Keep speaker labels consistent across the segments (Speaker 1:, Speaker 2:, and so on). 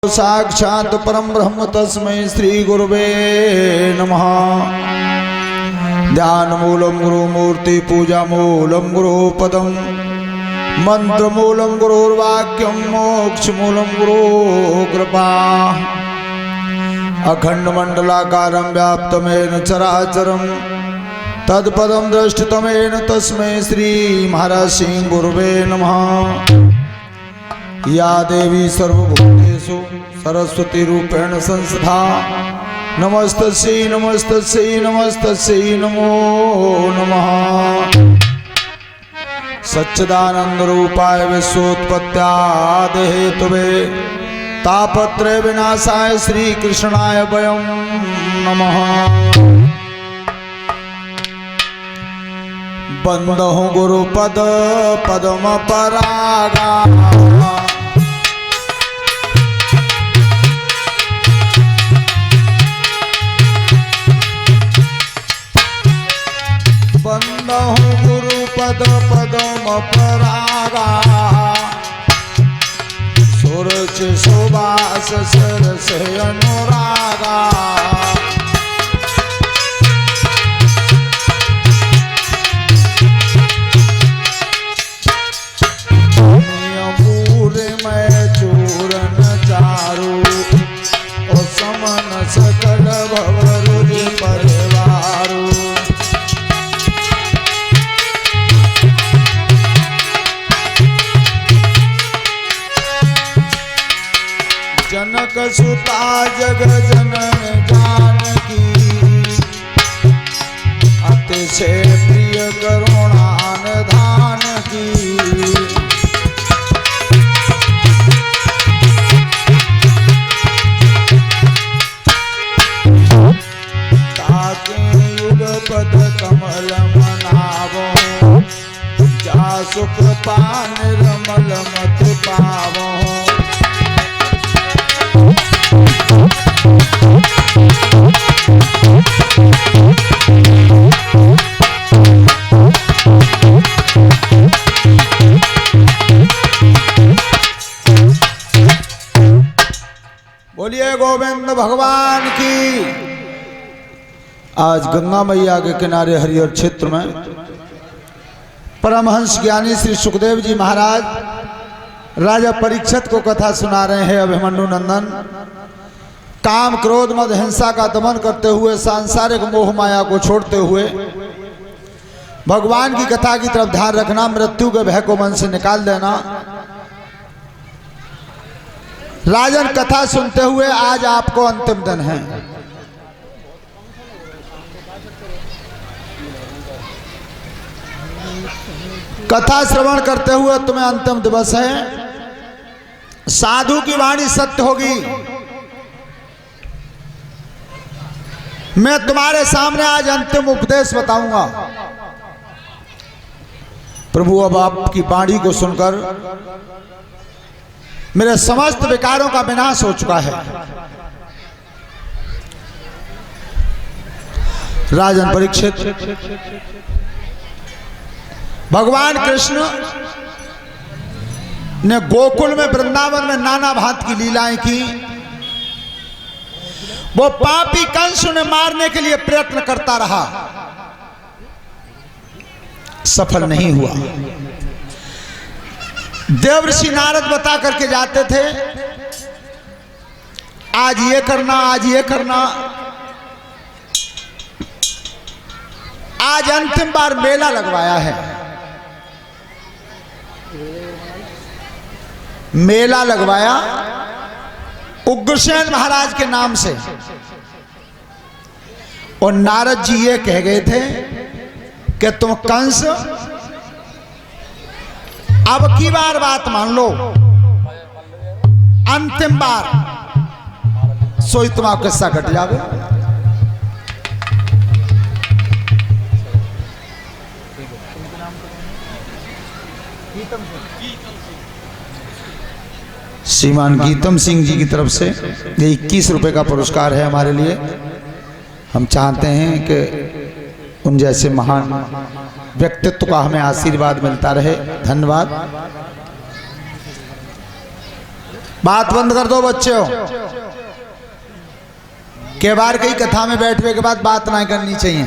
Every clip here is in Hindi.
Speaker 1: साक्षात् परम ब्रह्म तस्मै श्री गुरुवे नमः। ध्यान मूलम गुरु मूर्ति पूजा मूलम गुरु पदम मंत्र मूलम गुरुर्वाक्यम मोक्ष मूलम गुरु कृपा। अखंड मंडलाकारं व्याप्तमेन चराचरं तत्पदं दृष्टतमेन तस्मै श्री महाराज सिंह गुरुवे नमः। या देवी सर्वभूतेषु सरस्वती रूपेण संस्था नमस्तस्यै नमस्तस्यै नमस्तस्यै नमो नमः। सच्चिदानंद रूपाय विश्वोत्पत्त्यादि हेतवे तापत्रय विनाशाय श्री कृष्णाय वयं नमः। बंदहु गुरुपद पद्म परागा बंदहु गुरुपद पद्म परागा सुरच सुबास सरस अनुरागा। चूरन चारू ओ समन सकल भवरुदि परिवारू। जनक सुता जग जनन जानकी अतिशय प्रिय करुणान धान की। पद कमल मनावो जा सुख पान रमल मत पावो। बोलिए गोविंद भगवान की। आज गंगा मैया के किनारे हरिहर क्षेत्र में परमहंस ज्ञानी श्री सुखदेव जी महाराज राजा परीक्षित को कथा सुना रहे हैं। अभिमन्यु नंदन काम क्रोध मद हिंसा का दमन करते हुए सांसारिक मोह माया को छोड़ते हुए भगवान की कथा की तरफ ध्यान रखना, मृत्यु के भय को मन से निकाल देना। राजन कथा सुनते हुए आज आपको अंतिम दिन है। कथा श्रवण करते हुए तुम्हें अंतिम दिवस है। साधु की वाणी सत्य होगी। मैं तुम्हारे सामने आज अंतिम उपदेश बताऊंगा। प्रभु अब आपकी वाणी को सुनकर मेरे समस्त विकारों का विनाश हो चुका है। राजन परीक्षित भगवान कृष्ण ने गोकुल में वृंदावन में नाना भांत की लीलाएं की। वो पापी कंस ने मारने के लिए प्रयत्न करता रहा, सफल नहीं हुआ। देवर्षि नारद बता करके जाते थे आज ये करना आज ये करना। आज अंतिम बार मेला लगवाया है। मेला लगवाया उग्रसेन महाराज के नाम से। और नारद जी ये कह गए थे कि तुम कंस अब की बार बात मान लो, अंतिम बार सोई तुम्हारा किस्सा कट जावे। श्रीमान गीतम सिंह जी की तरफ से ये 21 रुपए का पुरस्कार है हमारे लिए। हम चाहते हैं कि उन जैसे महान व्यक्तित्व का हमें आशीर्वाद मिलता रहे। धन्यवाद। बात बंद कर दो बच्चों। के बार कई कथा में बैठने के बाद बात ना करनी चाहिए।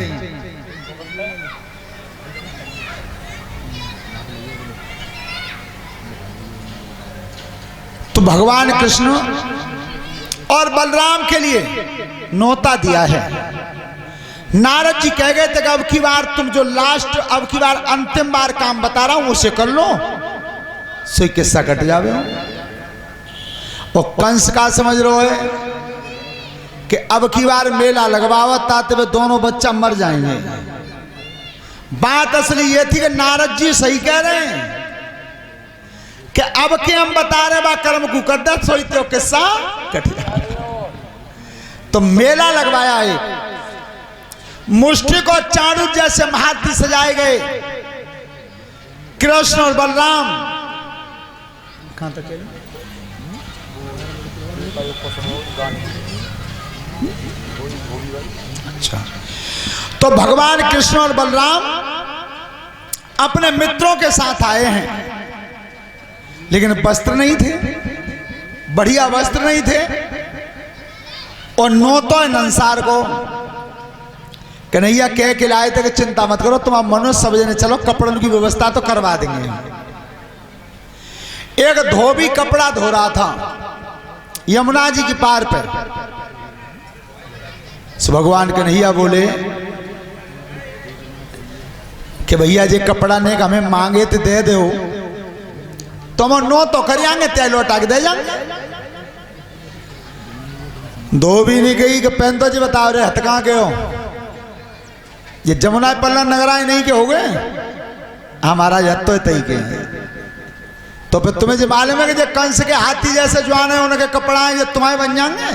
Speaker 1: तो भगवान कृष्ण और बलराम के लिए नोता दिया है। नारद जी कह गए थे कि अब की बार तुम जो लास्ट, अब की बार अंतिम बार काम बता रहा हूं उसे कर लो, सो किस्सा कट जावे। और कंस का समझ रहे है कि अब की बार मेला लगवावत आते हुए दोनों बच्चा मर जाएंगे। बात असली ये थी कि नारद जी सही कह रहे हैं कि अब के हम बता रहे बा कर्म को कर दे, सोचते हो किस्सा कट जाए। तो मेला लगवाया है, मुष्टिक और चाणूर जैसे महारथी सजाए गए। कृष्ण और बलराम कहां तक? अच्छा, तो भगवान कृष्ण और बलराम अपने मित्रों के साथ आए हैं, लेकिन वस्त्र नहीं थे, बढ़िया वस्त्र नहीं थे। और नोतो नंसार को कन्हैया कह के लाए थे कि चिंता मत करो, तुम अब मनुष्य सब जने चलो, कपड़ों की व्यवस्था तो करवा देंगे। एक धोबी कपड़ा धो रहा था यमुना जी की पार पर। भगवान कन्हैया बोले कि भैया जी कपड़ा ने हमें मांगे तो दे दो, तुम नो तो करियांगे, तय लौटा के दे जाएंगे। धोबी नहीं गई कि पहन तो जी बताओ रे, हथ कहां के हो? ये जमुना पल्ला नगराए नहीं के हो गए हमारा यद तो तई के। तो फिर तुम्हें जो मालूम है कि जो कंस के हाथी जैसे जवान है उनके कपड़ा है ये तुम्हारे बन जाएंगे?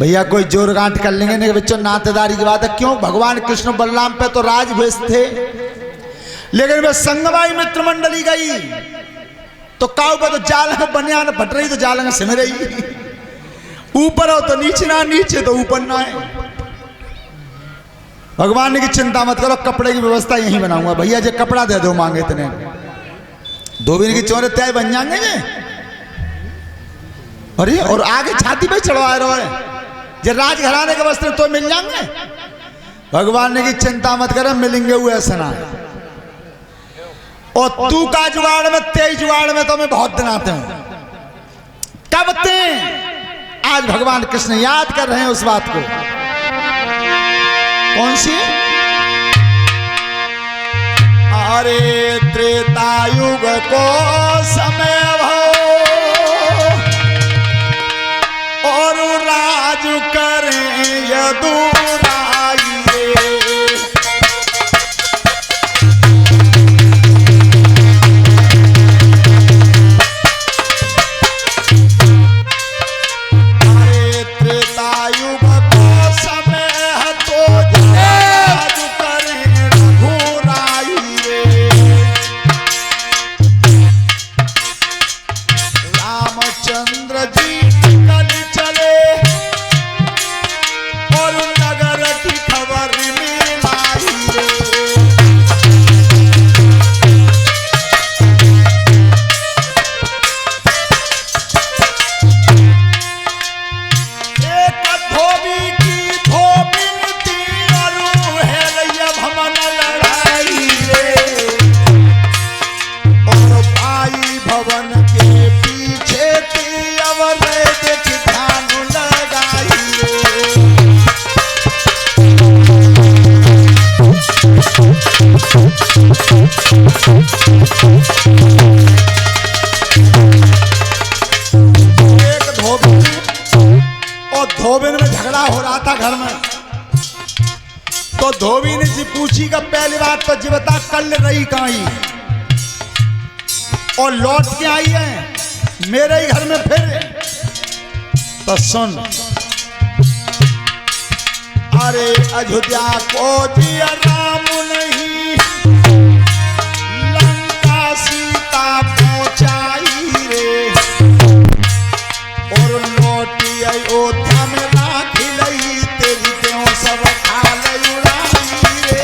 Speaker 1: भैया कोई जोर गांठ कर लेंगे नहीं, बच्चों नातेदारी की बात है। क्यों? भगवान कृष्ण बलराम पे तो राजभेष थे, लेकिन वे संगवाई मित्र मंडली गई तो काउ पर तो जाल बनिया न फट रही तो जाल में सिम रही। ऊपर हो तो नीचे ना, नीचे तो ऊपर ना है। भगवान ने की चिंता मत करो, कपड़े की व्यवस्था यहीं बनाऊंगा। भैया जो कपड़ा दे दो मांगे इतने। धोबी की चोरे तय बन जाएंगे ये। अरे और आगे छाती पे चढ़वा रहे है जो राजघराने के वस्त्र तो मिल जाएंगे। भगवान ने की चिंता मत करो, मिलेंगे वो ऐसा ना। और तू का जुगाड़ में, तेज जुगाड़ में तो मैं बहुत दिन आते हूं। कब ते आज भगवान कृष्ण याद कर रहे हैं उस बात को। कौन सी? अरे त्रेता युग को समय और राज करें यदुराई। अरे त्रेता युग को समय तो राज करें रघुराई रे। रामचंद्र जी कल चले और नगर की खबर मिलाई रे। एक धोबी की धोबिन थी और है रैया भमन लड़ाई रे। और भाई भवन के पीछे थी अवर देख ध्यान लगाई रे। एक धोबी और धोबिन में झगड़ा हो रहा था घर में। तो धोबी ने जी पूछी का पहली बात तो जी बता कल रही कहीं और लौट के आई है मेरे ही घर में फिर। तो सुन, अरे अयोध्या को दिया राम नहीं, लंका सीता पहुंचाई रे। और लौटी अयोध्या में राख लई, तेरी क्यों सब खाल उड़ाई रे।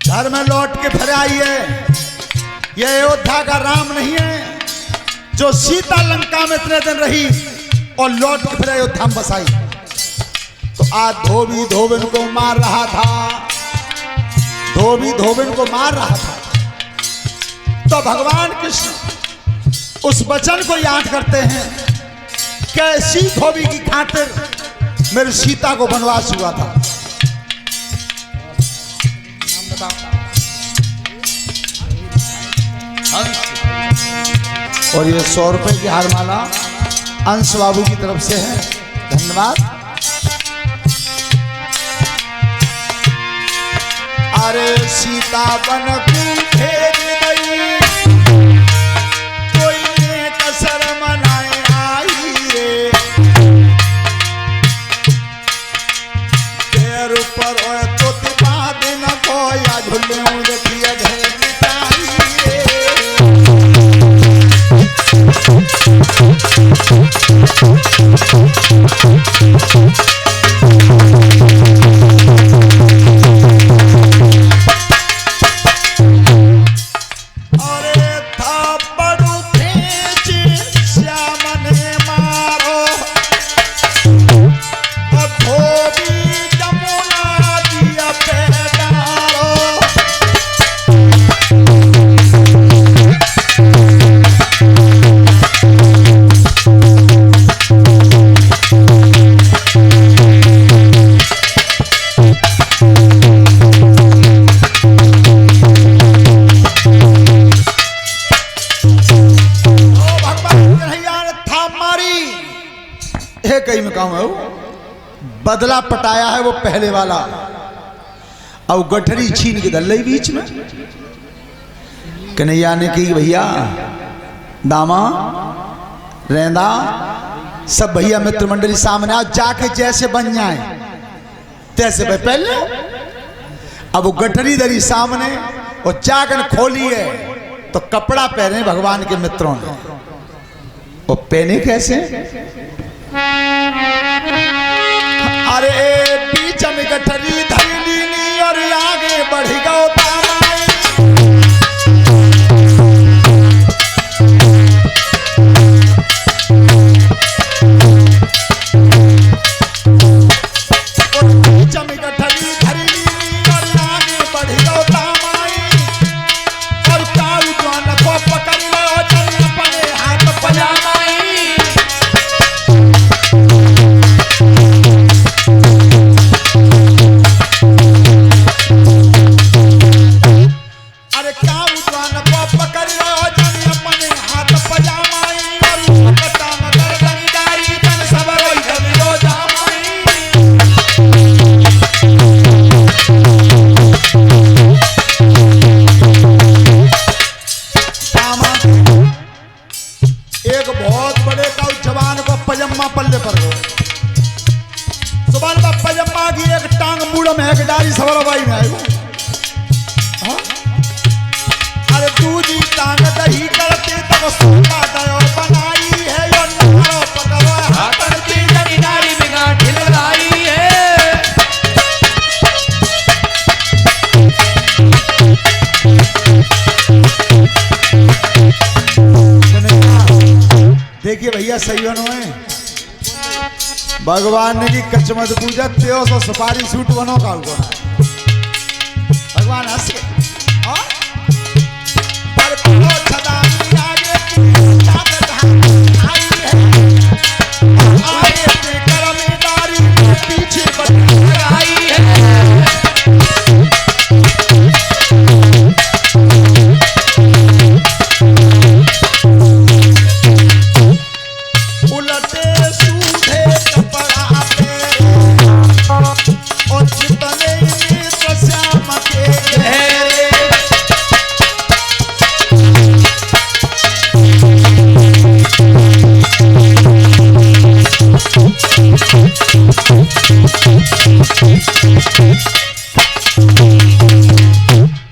Speaker 1: घर में लौट के फिर आइए। ये अयोध्या का राम नहीं है जो सीता लंका में इतने दिन रही और लौट के फिर अयोध्या में बसाई। तो आज धोबी धोबिन को मार रहा था, धोबी धोबिन को मार रहा था। तो भगवान कृष्ण उस वचन को याद करते हैं, कैसी धोबी की खातिर मेरी सीता को वनवास हुआ था। और ये 100 रुपए की हारमाला अंश बाबू की तरफ से है, धन्यवाद। अरे सीता बन को भेज गई, कोई ने कसर मनाए आई रे। पैर ऊपर तो तिपा देना को या झुल्ले देखिए घर मिटाई रे। कई में काम है वो बदला पटाया है वो पहले वाला, और गठरी छीन के दल बीच में। कन्हैया ने की भैया दामा रेंदा सब भैया मित्र मंडली सामने आओ, जाके जैसे बन जाए तैसे भाई पहले। अब वो गठरी दरी सामने और जाकर खोली है तो कपड़ा पहने भगवान के मित्रों ने। वो पहने कैसे? अरे बीच में गठरी धैली और आगे बढ़ गो तामाई। बीच में गठरी धैली और आगे बढ़ गो तामाई। और काऊ जान को पकड़ लो चल अपने हाथ पजामाई। पजम्मा पल्ले पर हो सुबह का पजम्मा की एक टांग मूड़ में एक डाली सवरबाई में आएगा। अरे दूजी टांग दही करते तक सोना दयो बनाई है यो नारो पकड़ो हाथ की जमीदारी में गांठ लगाई है। देखिए भैया सही बनो है, भगवान ने की कचमत पूजा त्यो सो सुपारी सूट बनो का भगवान हंस के पीछे आई है।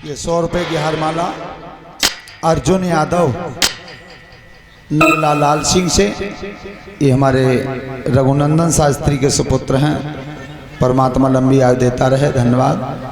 Speaker 1: ये 100 रुपए की हारमाला अर्जुन यादव नगला लाल सिंह से। ये हमारे रघुनंदन शास्त्री के सुपुत्र हैं। परमात्मा लंबी आयु देता रहे। धन्यवाद।